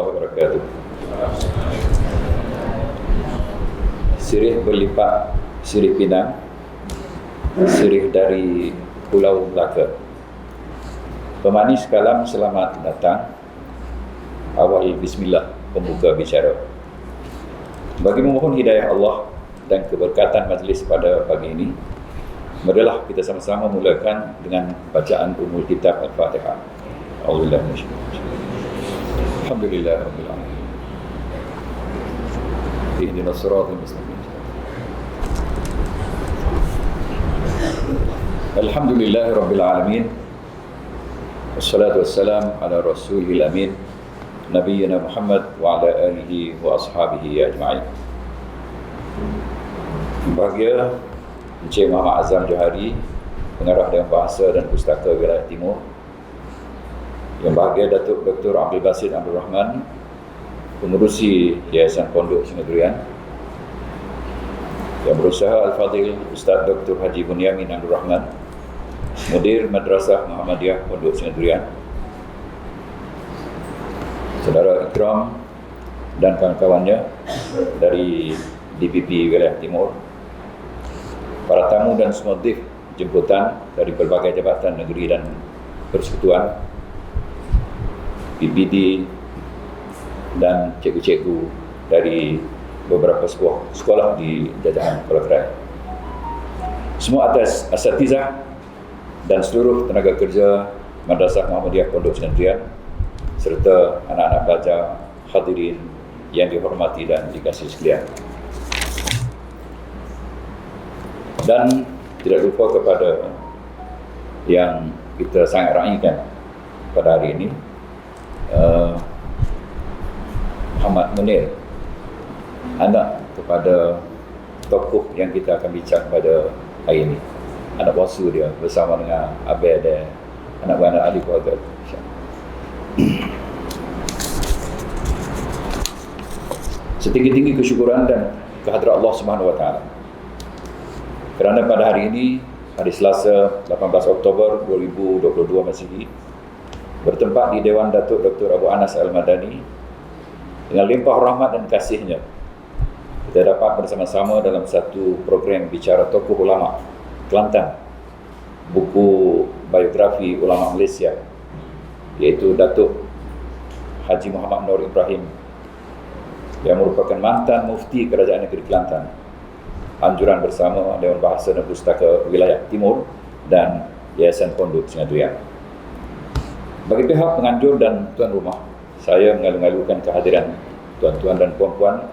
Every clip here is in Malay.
wabarakatuh. Sirih berlipat, sirih Pinang, sirih dari Pulau Melaka. Pemanis kalam, selamat datang. Awal bismillah, pembuka bicara. Bagi memohon hidayah Allah dan keberkatan majlis pada pagi ini, marilah kita sama-sama mulakan dengan bacaan Ummul Kitab Al-Fatihah. A'udzubillahi minasyaitonir rajim. Alhamdulillah rabbil alamin. Ihdinas siratal mustaqim. Alhamdulillah rabbil alamin. Wassalatu wassalam ala rasulil amin, Nabiyyina Muhammad wa ala alihi wa ashabihi ajma'in. Bahagia Encik Muhammad Azam Johari, Pengarah Dewan Bahasa dan Pustaka Wilayah Timur. Yang bahagia Datuk Dr. Abdul Basit Abdul Rahman, Pengurusi Yayasan Pondok Sungai Durian. Yang berusaha Al-Fadhil Ustaz Dr. Haji Bunyamin Abdul Rahman, Mudir Madrasah Muhammadiyah Pondok Sungai Durian. Saudara Ikram dan kawan-kawannya dari DPP Wilayah Timur, para tamu dan semua dhif jemputan dari berbagai jabatan negeri dan persekutuan, PPD dan cikgu-cikgu dari beberapa sekolah di jajahan Kuala Kerai. Semua atas asatizah dan seluruh tenaga kerja Madrasah Muhammadiyah Pondok Sungai Durian, serta anak-anak pelajar, hadirin yang dihormati dan dikasihi sekalian. Dan tidak lupa kepada yang kita sangat raikan pada hari ini, Muhammad Munir, anak kepada tokoh yang kita akan bincang pada hari ini, anak basuh dia bersama dengan Abel dan anak-anak ahli keluarga. Setinggi-tinggi kesyukuran dan kehadirat Allah Subhanahu Wa Taala, kerana pada hari ini, hari Selasa 18 Oktober 2022 Masihi, bertempat di Dewan Datuk Dr. Abu Anas Al-Madani, dengan limpah rahmat dan kasihnya, kita dapat bersama-sama dalam satu program bicara tokoh ulama Kelantan, buku biografi ulama Malaysia, iaitu Datuk Haji Muhammad Nur Ibrahim, yang merupakan mantan mufti Kerajaan Negeri Kelantan, anjuran bersama Dewan Bahasa dan Pustaka Wilayah Timur dan Yayasan Pondok Sungai Durian. Bagi pihak penganjur dan tuan rumah, saya mengalu-alukan kehadiran tuan-tuan dan puan-puan,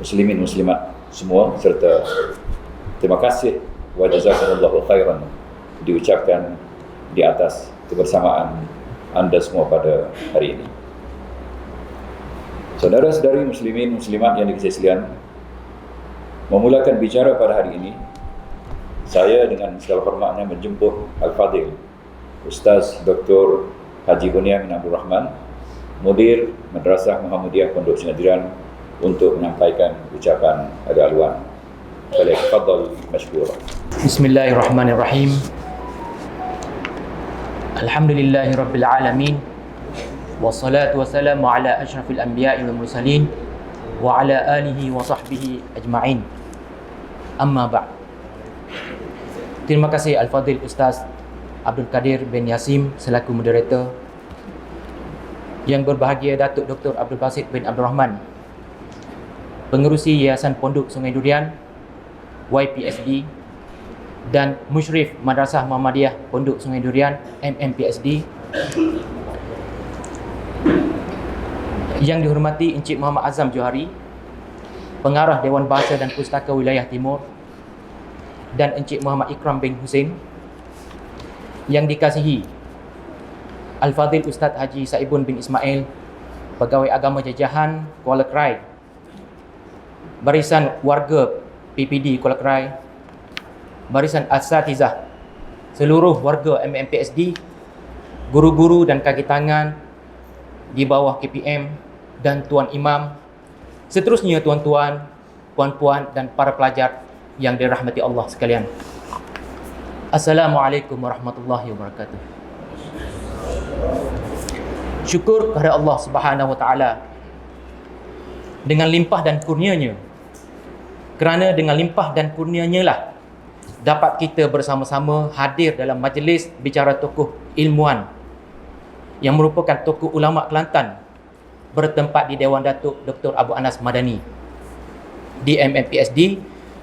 muslimin muslimat semua, serta terima kasih wa jazakumullahu khairan diucapkan di atas kebersamaan anda semua pada hari ini. Saudara-saudari muslimin muslimat yang dikasihi sekalian, memulakan bicara pada hari ini, saya dengan segala hormatnya menjemput Al-Fadhil Ustaz Dr. Haji Bunyamin Abdul Rahman, Mudir Madrasah Muhammadiyah Pondok Sungai Durian, untuk menyampaikan ucapan ada-aluan. Falyatafaddal mashkura. Bismillahirrahmanirrahim. Alhamdulillahirabbil alamin. Wassalatu wassalamu ala asyrafil anbiya'i wal mursalin wa ala alihi wa sahbihi ajma'in. Amma ba'd. Terima kasih Al-Fadhil Ustaz Abdul Kadir bin Yasim selaku moderator. Yang berbahagia Datuk Dr. Abdul Basit bin Abdul Rahman, Pengerusi Yayasan Pondok Sungai Durian YPSD, dan Musyrif Madrasah Muhammadiyah Pondok Sungai Durian MMPSD. Yang dihormati Encik Muhammad Azam Johari, Pengarah Dewan Bahasa dan Pustaka Wilayah Timur, dan Encik Muhammad Ikram bin Hussein. Yang dikasihi Al-Fadhil Ustaz Haji Saibun bin Ismail, Pegawai Agama Jajahan Kuala Kerai, Barisan Warga PPD Kuala Kerai, Barisan Asatizah, seluruh warga MMPSD, guru-guru dan kaki tangan di bawah KPM, dan Tuan Imam, seterusnya tuan-tuan, puan-puan dan para pelajar yang dirahmati Allah sekalian. Assalamualaikum warahmatullahi wabarakatuh. Syukur kepada Allah Subhanahu wa taala dengan limpah dan kurnianya. Kerana dengan limpah dan kurnianya lah dapat kita bersama-sama hadir dalam majlis bicara tokoh ilmuwan yang merupakan tokoh ulama Kelantan bertempat di Dewan Datuk Dr. Abu Anas Madani di MMPSD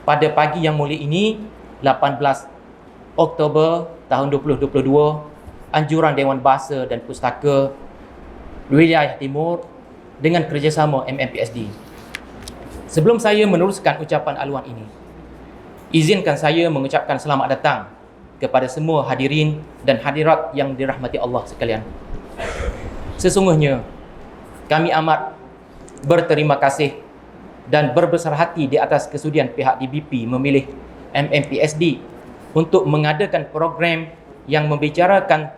pada pagi yang mulia ini, 18 Oktober tahun 2022, anjuran Dewan Bahasa dan Pustaka Wilayah Timur dengan kerjasama MMPSD. Sebelum saya meneruskan ucapan aluan ini, izinkan saya mengucapkan selamat datang kepada semua hadirin dan hadirat yang dirahmati Allah sekalian. Sesungguhnya kami amat berterima kasih dan berbesar hati di atas kesudian pihak DBP memilih MMPSD untuk mengadakan program yang membicarakan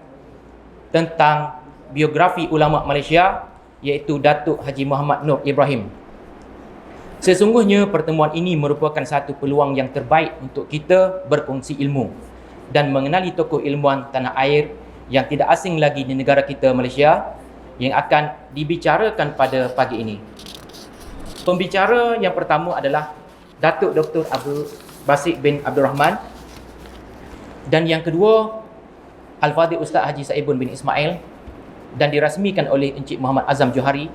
tentang biografi ulama Malaysia, iaitu Datuk Haji Muhammad Nur Ibrahim. Sesungguhnya pertemuan ini merupakan satu peluang yang terbaik untuk kita berkongsi ilmu dan mengenali tokoh ilmuwan tanah air yang tidak asing lagi di negara kita Malaysia yang akan dibicarakan pada pagi ini. Pembicara yang pertama adalah Datuk Dr. Abdul Basit bin Abdul Rahman, dan yang kedua Al-Fadhil Ustaz Haji Saibun bin Ismail, dan dirasmikan oleh Encik Muhammad Azam Johari.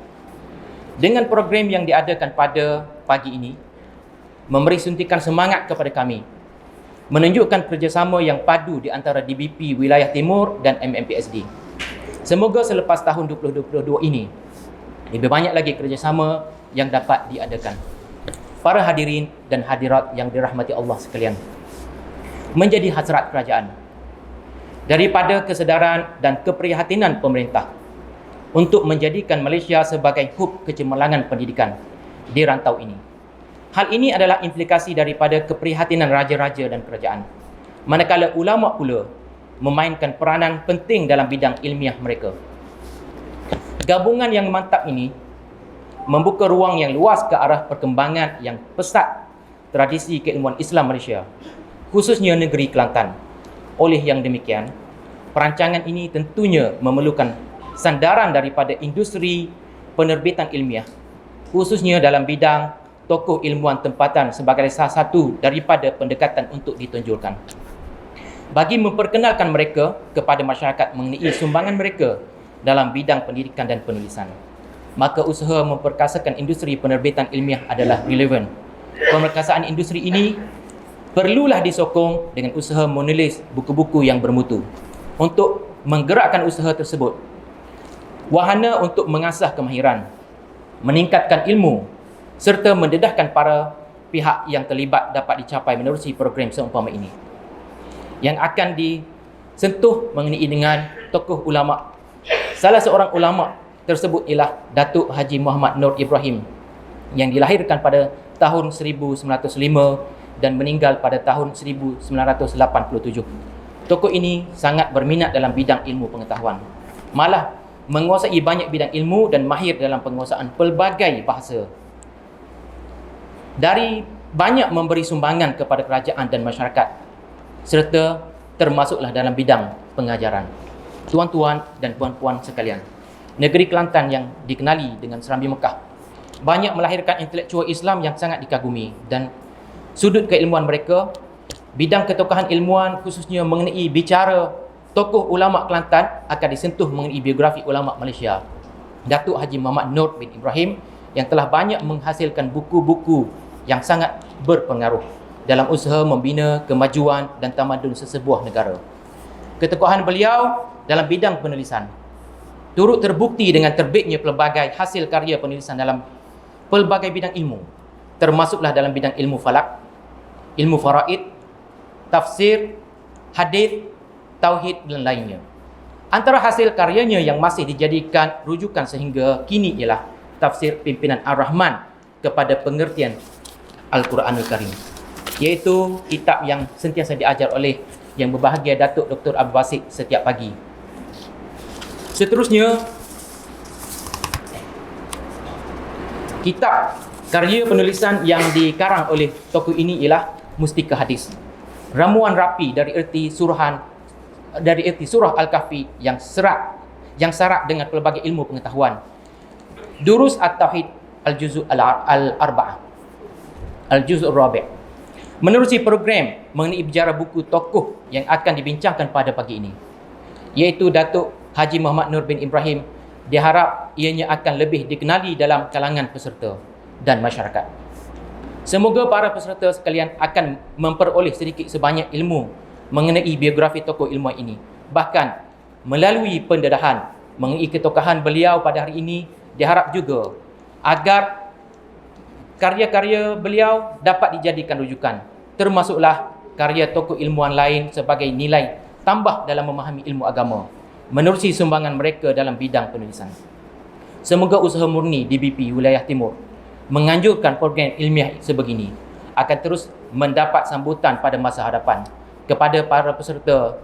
Dengan program yang diadakan pada pagi ini memberi suntikan semangat kepada kami, menunjukkan kerjasama yang padu di antara DBP Wilayah Timur dan MMPSD. Semoga selepas tahun 2022 ini lebih banyak lagi kerjasama yang dapat diadakan. Para hadirin dan hadirat yang dirahmati Allah sekalian, menjadi hasrat kerajaan daripada kesedaran dan keprihatinan pemerintah untuk menjadikan Malaysia sebagai hub kecemerlangan pendidikan di rantau ini. Hal ini adalah implikasi daripada keprihatinan raja-raja dan kerajaan, manakala ulama pula memainkan peranan penting dalam bidang ilmiah mereka. Gabungan yang mantap ini membuka ruang yang luas ke arah perkembangan yang pesat tradisi keilmuan Islam Malaysia, khususnya negeri Kelantan. Oleh yang demikian, perancangan ini tentunya memerlukan sandaran daripada industri penerbitan ilmiah, khususnya dalam bidang tokoh ilmuwan tempatan sebagai salah satu daripada pendekatan untuk ditonjolkan. Bagi memperkenalkan mereka kepada masyarakat mengenai sumbangan mereka dalam bidang pendidikan dan penulisan, maka usaha memperkasakan industri penerbitan ilmiah adalah relevan. Pemerkasaan industri ini perlulah disokong dengan usaha menulis buku-buku yang bermutu untuk menggerakkan usaha tersebut. Wahana untuk mengasah kemahiran, meningkatkan ilmu serta mendedahkan para pihak yang terlibat dapat dicapai menerusi program seumpama ini. Yang akan disentuh mengenai dengan tokoh ulama. Salah seorang ulama tersebut ialah Datuk Haji Muhammad Nur Ibrahim yang dilahirkan pada tahun 1905 dan meninggal pada tahun 1987. Tokoh ini sangat berminat dalam bidang ilmu pengetahuan. Malah menguasai banyak bidang ilmu dan mahir dalam penguasaan pelbagai bahasa. Dari banyak memberi sumbangan kepada kerajaan dan masyarakat, serta termasuklah dalam bidang pengajaran. Tuan-tuan dan puan-puan sekalian, negeri Kelantan yang dikenali dengan Serambi Mekah banyak melahirkan intelektual Islam yang sangat dikagumi, dan sudut keilmuan mereka, bidang ketokohan ilmuwan khususnya mengenai bicara tokoh ulama Kelantan akan disentuh mengenai biografi ulama Malaysia. Datuk Haji Muhammad Nur bin Ibrahim yang telah banyak menghasilkan buku-buku yang sangat berpengaruh dalam usaha membina kemajuan dan tamadun sesebuah negara. Ketokohan beliau dalam bidang penulisan turut terbukti dengan terbitnya pelbagai hasil karya penulisan dalam pelbagai bidang ilmu, termasuklah dalam bidang ilmu falak, ilmu faraid, tafsir, hadis, tauhid dan lainnya. Antara hasil karyanya yang masih dijadikan rujukan sehingga kini ialah tafsir pimpinan Ar-Rahman kepada pengertian Al-Quranul Karim, iaitu kitab yang sentiasa diajar oleh yang berbahagia Datuk Dr. Abu Basit setiap pagi. Seterusnya, kitab karya penulisan yang dikarang oleh tokoh ini ialah Mustika Hadis, ramuan rapi dari erti surah Al-Kahfi yang syarat dengan pelbagai ilmu pengetahuan. Durus At-Tauhid Al-Juz' Al-Arba'ah, Al-Juz' Al-Rabi'. Menerusi program mengenai bicara buku tokoh yang akan dibincangkan pada pagi ini, iaitu Datuk Haji Muhammad Nur bin Ibrahim, diharap ianya akan lebih dikenali dalam kalangan peserta dan masyarakat. Semoga para peserta sekalian akan memperoleh sedikit sebanyak ilmu mengenai biografi tokoh ilmuwan ini. Bahkan melalui pendedahan mengenai ketokohan beliau pada hari ini, diharap juga agar karya-karya beliau dapat dijadikan rujukan, termasuklah karya tokoh ilmuwan lain sebagai nilai tambah dalam memahami ilmu agama menerusi sumbangan mereka dalam bidang penulisan. Semoga usaha murni DBP Wilayah Timur menganjurkan program ilmiah sebegini akan terus mendapat sambutan pada masa hadapan. Kepada para peserta,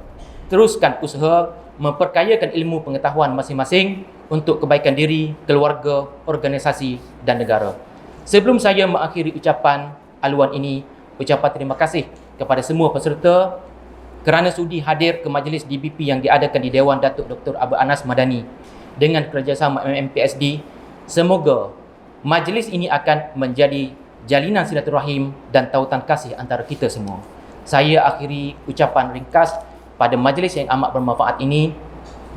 teruskan usaha memperkayakan ilmu pengetahuan masing-masing untuk kebaikan diri, keluarga, organisasi dan negara. Sebelum saya mengakhiri ucapan aluan ini, ucapan terima kasih kepada semua peserta kerana sudi hadir ke majlis DBP yang diadakan di Dewan Datuk Dr. Abdul Anas Madani dengan kerjasama MMPSD. Semoga majlis ini akan menjadi jalinan silaturahim dan tautan kasih antara kita semua. Saya akhiri ucapan ringkas pada majlis yang amat bermanfaat ini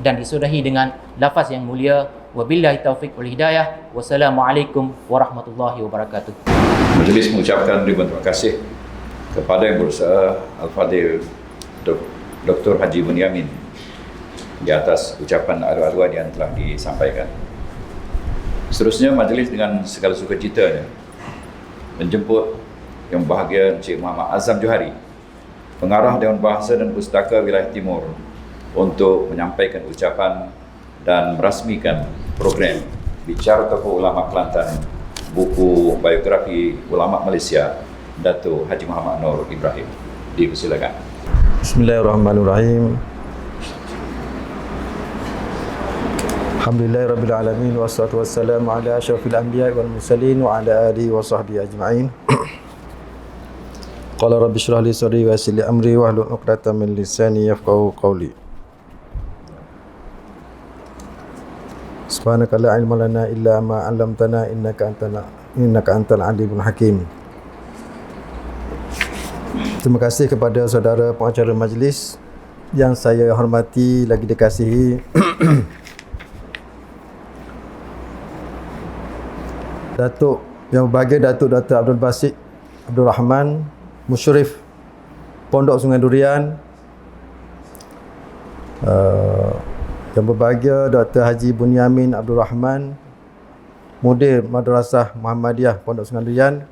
dan disudahi dengan lafaz yang mulia. Wabillahi taufiq wal hidayah. Wassalamualaikum warahmatullahi wabarakatuh. Majlis mengucapkan ribuan terima kasih kepada yang berusaha Al-Fadhil Dr. Haji Bunyamin di atas ucapan alu-aluan yang telah disampaikan. Seterusnya majlis dengan segala sukacitanya menjemput Yang Berbahagia Encik Muhammad Azam Johari, Pengarah Dewan Bahasa dan Pustaka Wilayah Timur, untuk menyampaikan ucapan dan merasmikan program Bicara Tokoh Ulama Kelantan, buku biografi ulama Malaysia, Datuk Haji Muhammad Nur Ibrahim. Dipersilakan. Bismillahirrahmanirrahim. Alhamdulillahirabbil alamin wassalatu wassalamu ala asyrafil anbiya'i wal mursalin wa ala alihi wa sahbihi ajma'in. Qala rabbi shrah li sadri wa yassir li amri wahlul 'uqdatam min lisani yafqahu qawli. Subhanaka la ilma lana illa ma 'allamtana innaka antal alimul hakim. Terima kasih kepada saudara pengacara majlis yang saya hormati lagi dikasihi. Datuk Yang Berbahagia Datuk Dr. Abdul Basit Abdul Rahman, Musyrif Pondok Sungai Durian, Yang Berbahagia Dr. Haji Bunyamin Abdul Rahman, Mudir Madrasah Muhammadiyah Pondok Sungai Durian,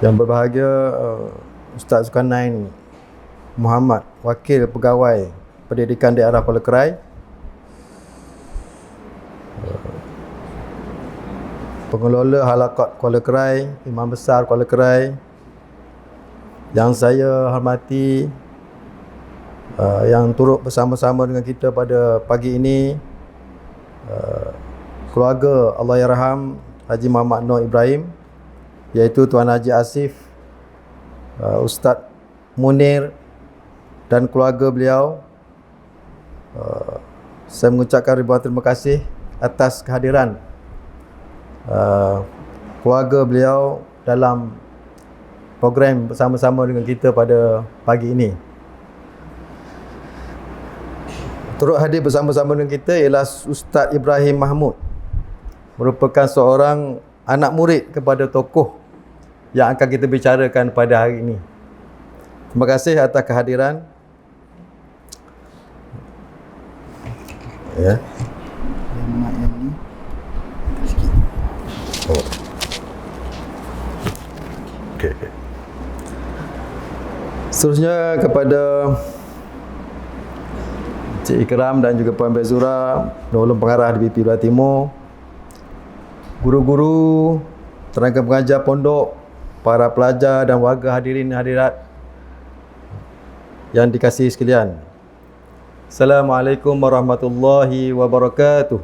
Yang Berbahagia Ustaz Zulkarnain Muhammad, Wakil Pegawai Pendidikan Daerah Kuala Kerai, Pengelola Halaqat Kuala Kerai, Imam Besar Kuala Kerai, yang saya hormati, yang turut bersama-sama dengan kita pada pagi ini, keluarga Allahyarham Haji Muhammad Nur Ibrahim, iaitu Tuan Haji Asif, Ustaz Munir dan keluarga beliau. Saya mengucapkan ribuan terima kasih atas kehadiran keluarga beliau dalam program bersama-sama dengan kita pada pagi ini. Turut hadir bersama-sama dengan kita ialah Ustaz Ibrahim Mahmud, merupakan seorang anak murid kepada tokoh yang akan kita bicarakan pada hari ini. Terima kasih atas kehadiran. Ya. Oh. Okay. Seterusnya kepada Cik Ikram dan juga Puan Bezura, Ulum Pengarah DBP Wilayah Timur, guru-guru, tenaga pengajar pondok, para pelajar dan warga hadirin hadirat yang dikasihi sekalian. Assalamualaikum warahmatullahi wabarakatuh.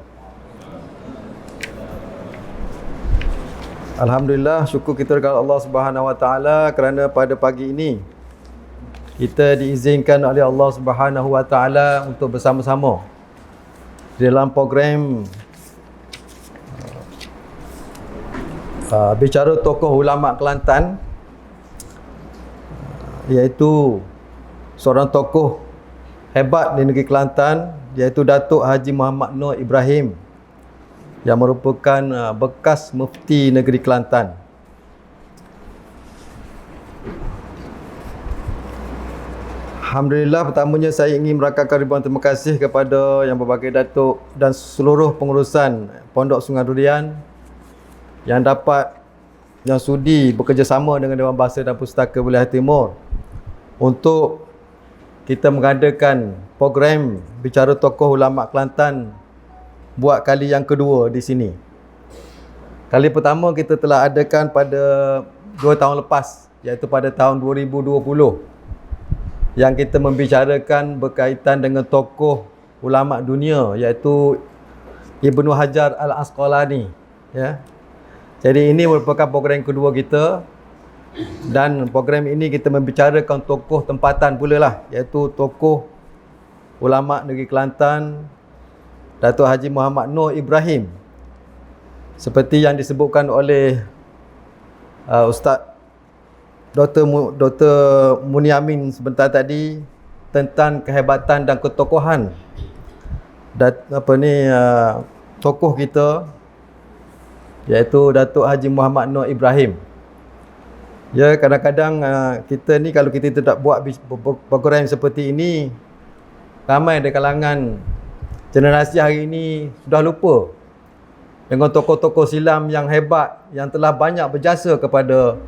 Alhamdulillah, syukur kita kepada Allah Subhanahu Wa Taala kerana pada pagi ini kita diizinkan oleh Allah Subhanahu Wa Taala untuk bersama-sama dalam program bicara tokoh ulama Kelantan, iaitu seorang tokoh hebat di negeri Kelantan, iaitu Datuk Haji Muhammad Noor Ibrahim, yang merupakan bekas mufti negeri Kelantan. Alhamdulillah, pertamanya saya ingin merakamkan ribuan terima kasih kepada Yang Berbahagia Datuk dan seluruh pengurusan Pondok Sungai Durian yang sudi bekerjasama dengan Dewan Bahasa dan Pustaka Wilayah Timur untuk kita mengadakan program bicara tokoh ulama Kelantan buat kali yang kedua di sini. Kali pertama kita telah adakan pada 2 tahun lepas, iaitu pada tahun 2020, yang kita membicarakan berkaitan dengan tokoh ulama dunia, iaitu Ibnu Hajar Al-Asqalani, ya. Jadi ini merupakan program kedua kita, dan program ini kita membicarakan tokoh tempatan pula lah, iaitu tokoh ulama negeri Kelantan, Datuk Haji Muhammad Noor Ibrahim. Seperti yang disebutkan oleh Ustaz Dr. Muniamin sebentar tadi tentang kehebatan dan ketokohan tokoh kita, iaitu Datuk Haji Muhammad Noor Ibrahim. Ya, kadang-kadang kita ni kalau kita tidak buat program seperti ini, ramai di kalangan generasi hari ini sudah lupa dengan tokoh-tokoh silam yang hebat, yang telah banyak berjasa kepada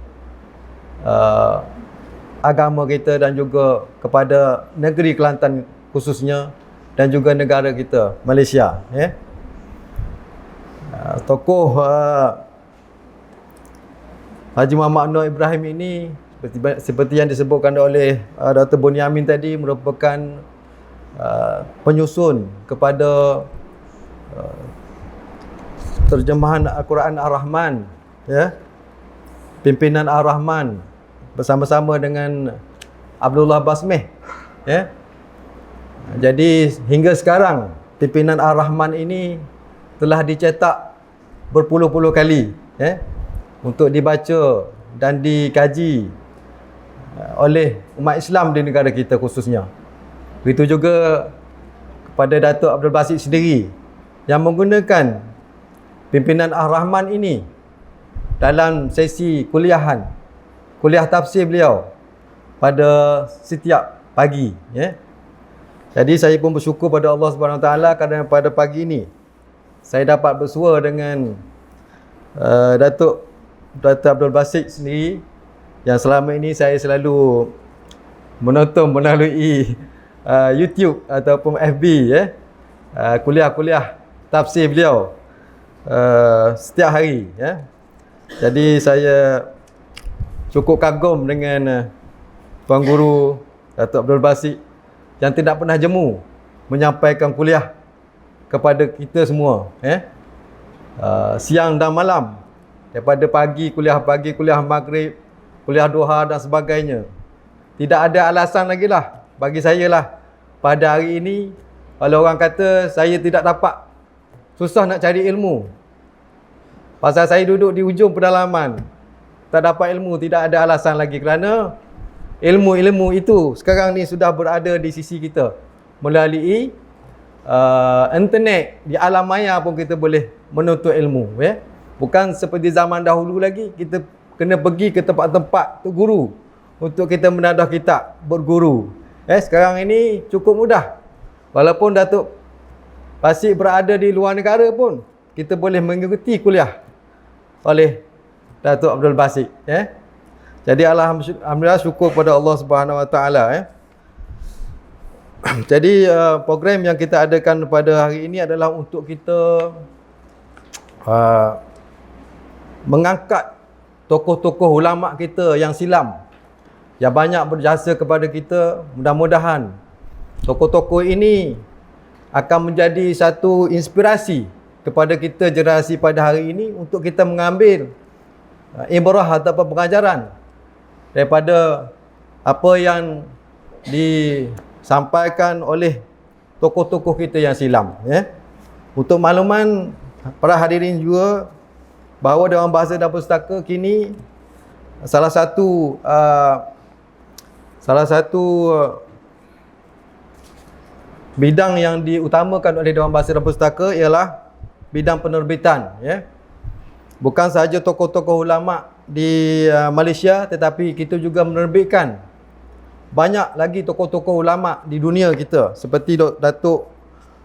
agama kita dan juga kepada negeri Kelantan khususnya, dan juga negara kita Malaysia, ya. Tokoh Haji Muhammad Noor Ibrahim ini seperti yang disebutkan oleh Dr. Bunyamin tadi, merupakan penyusun kepada terjemahan Al-Quran Ar-Rahman, ya, pimpinan Ar-Rahman bersama-sama dengan Abdullah Basmeh, ya. Jadi hingga sekarang pimpinan Ar-Rahman ini telah dicetak berpuluh-puluh kali, ya, untuk dibaca dan dikaji oleh umat Islam di negara kita khususnya. Begitu juga kepada Datuk Abdul Basit sendiri yang menggunakan pimpinan Ar-Rahman ini dalam sesi kuliah tafsir beliau pada setiap pagi, ya. Jadi saya pun bersyukur pada Allah Subhanahu Wa Taala kerana pada pagi ini saya dapat bersua dengan Datuk Abdul Basit sendiri, yang selama ini saya selalu menonton melalui YouTube ataupun FB, ya, kuliah-kuliah tafsir beliau setiap hari, ya. Jadi saya cukup kagum dengan Tuan Guru Datuk Abdul Basit yang tidak pernah jemu menyampaikan kuliah kepada kita semua, ya. Siang dan malam, daripada pagi, kuliah maghrib, kuliah duha dan sebagainya. Tidak ada alasan lagi lah bagi saya lah pada hari ini kalau orang kata saya tidak dapat, susah nak cari ilmu. Pasal saya duduk di ujung pedalaman, tak dapat ilmu, tidak ada alasan lagi, kerana ilmu-ilmu itu sekarang ni sudah berada di sisi kita melalui internet. Di alam maya pun kita boleh menuntut ilmu, ya. Bukan seperti zaman dahulu lagi, kita kena pergi ke tempat-tempat tu guru untuk kita menadah kitab, berguru. Sekarang ini cukup mudah. Walaupun Datuk Basit berada di luar negara pun, kita boleh mengikuti kuliah oleh Datuk Abdul Basit, ya. Jadi alhamdulillah, syukur pada Allah Subhanahu Wa Taala, ya. Jadi program yang kita adakan pada hari ini adalah untuk kita mengangkat tokoh-tokoh ulama kita yang silam, yang banyak berjasa kepada kita. Mudah-mudahan tokoh-tokoh ini akan menjadi satu inspirasi kepada kita generasi pada hari ini untuk kita mengambil ibrah ataupun pengajaran daripada apa yang disampaikan oleh tokoh-tokoh kita yang silam, ya. Untuk makluman para hadirin juga, bahawa Dewan Bahasa dan Pustaka kini salah satu bidang yang diutamakan oleh Dewan Bahasa dan Pustaka ialah bidang penerbitan, ya. Bukan sahaja tokoh-tokoh ulama di Malaysia, tetapi kita juga menerbitkan banyak lagi tokoh-tokoh ulama di dunia kita,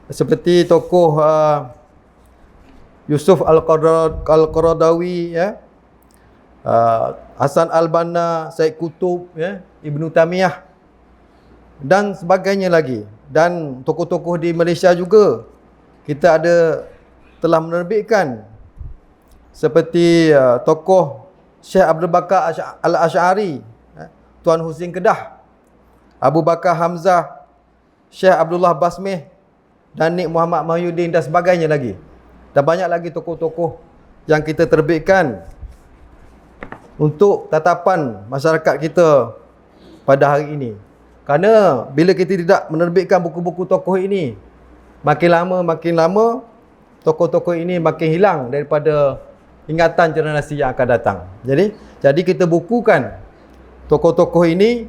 seperti tokoh Yusuf Al-Qaradawi, ya, Hasan Al-Banna, Said Qutb, ya, Ibnu Taimiyah dan sebagainya lagi. Dan tokoh-tokoh di Malaysia juga kita telah menerbitkan, seperti tokoh Syekh Abdul Bakar Al-Asy'ari, Tuan Husin Kedah, Abu Bakar Hamzah, Syekh Abdullah Basmih, dan Nik Muhammad Mahyuddin dan sebagainya lagi. Dan banyak lagi tokoh-tokoh yang kita terbitkan untuk tatapan masyarakat kita pada hari ini. Kerana bila kita tidak menerbitkan buku-buku tokoh ini, makin lama tokoh-tokoh ini makin hilang daripada ingatan generasi yang akan datang. Jadi kita bukukan tokoh-tokoh ini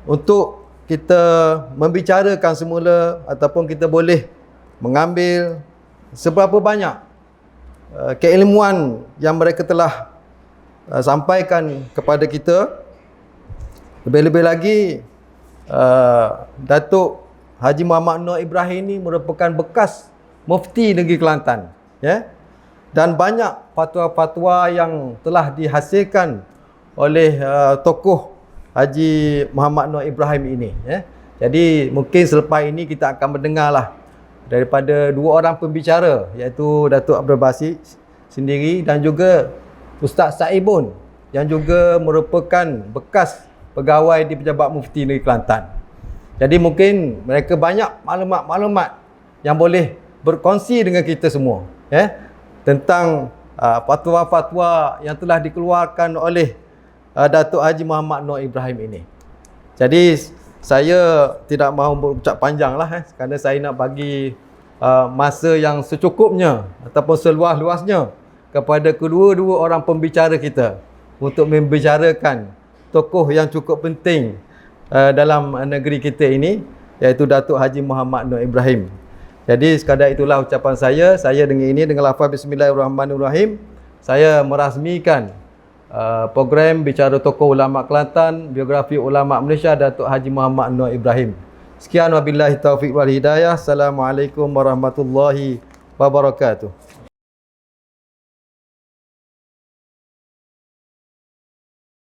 untuk kita membicarakan semula, ataupun kita boleh mengambil seberapa banyak keilmuan yang mereka telah sampaikan kepada kita. Lebih-lebih lagi, Datuk Haji Muhammad Noor Ibrahim ini merupakan bekas mufti negeri Kelantan, ya. Dan banyak fatwa-fatwa yang telah dihasilkan oleh tokoh Haji Muhammad Noor Ibrahim ini, ya. Jadi mungkin selepas ini kita akan mendengarlah daripada dua orang pembicara, iaitu Datuk Abdul Basit sendiri dan juga Ustaz Saibun yang juga merupakan bekas pegawai di Pejabat Mufti Negeri Kelantan. Jadi mungkin mereka banyak maklumat-maklumat yang boleh berkongsi dengan kita semua, ya, tentang fatwa-fatwa yang telah dikeluarkan oleh Datuk Haji Muhammad Noor Ibrahim ini. Jadi saya tidak mahu berucap panjang lah, kerana saya nak bagi masa yang secukupnya ataupun seluas-luasnya kepada kedua-dua orang pembicara kita untuk membicarakan tokoh yang cukup penting dalam negeri kita ini, iaitu Datuk Haji Muhammad Noor Ibrahim. Jadi sekadar itulah ucapan saya dengan lafaz Bismillahirrahmanirrahim, saya merasmikan program Bicara Tokoh Ulama Kelantan, Biografi Ulama Malaysia, Datuk Haji Muhammad Noor Ibrahim. Sekian, wabillahi taufiq wal hidayah. Assalamualaikum warahmatullahi wabarakatuh.